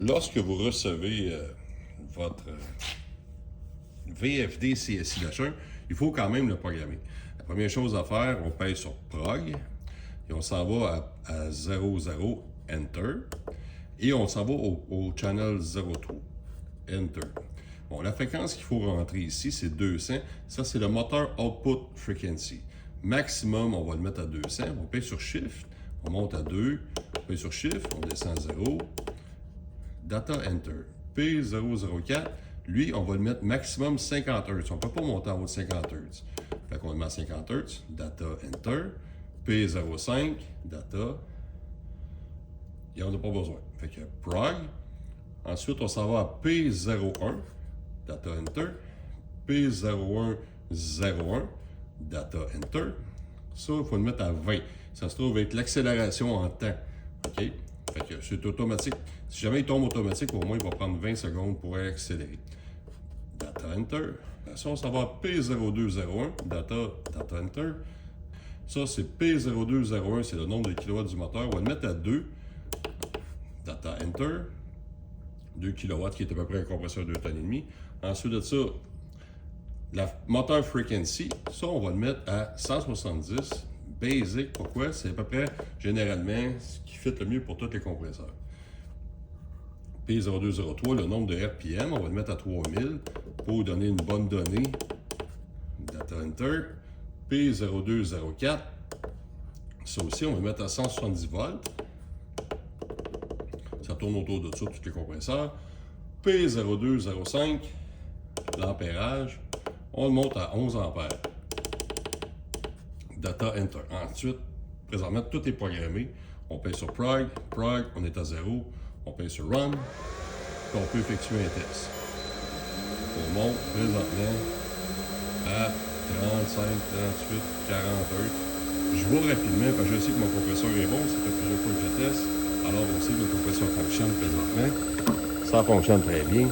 Lorsque vous recevez votre VFD CSI-1, il faut quand même le programmer. La première chose à faire, on pèse sur Prog, et on s'en va à 00, Enter, et on s'en va au channel 03, Enter. Bon, la fréquence qu'il faut rentrer ici, c'est 200. Ça, c'est le moteur Output Frequency. Maximum, on va le mettre à 200. On pèse sur Shift, on monte à 2, on pèse sur Shift, on descend à 0. Data Enter. P004, lui, on va le mettre maximum 50 Hz. On ne peut pas monter en haut de 50 Hz. Fait qu'on le met à 50 Hz. Data Enter. P05, Data. Et on n'a pas besoin. Fait que Prog. Ensuite, on s'en va à P01. Data Enter. P0101. Data Enter. Ça, il faut le mettre à 20. Ça se trouve être l'accélération en temps. OK? Fait que c'est automatique. Si jamais il tombe automatique, au moins il va prendre 20 secondes pour accélérer. Data Enter. Ça, on s'en va à P0201. Data Enter. Ça, c'est P0201, c'est le nombre de kilowatts du moteur. On va le mettre à 2. Data Enter. 2 kW, qui est à peu près un compresseur de 2 tonnes et demie. Ensuite de ça, la moteur frequency, ça, on va le mettre à 170. Basic, pourquoi? C'est à peu près, généralement, ce qui fit le mieux pour tous les compresseurs. P0203, le nombre de RPM, on va le mettre à 3000 pour donner une bonne donnée. Data Enter. P0204, ça aussi, on va le mettre à 170 volts. Ça tourne autour de ça, tous les compresseurs. P0205, l'ampérage, on le monte à 11 ampères. Data Enter. Ensuite, présentement, tout est programmé. On paye sur Prog, on est à 0. On paye sur Run, puis on peut effectuer un test. On monte présentement à 35, 38, 40 Hz. Je vois rapidement, parce que je sais que mon compresseur est bon, ça fait plusieurs fois que je teste. Alors, on sait que le compresseur fonctionne présentement. Ça fonctionne très bien.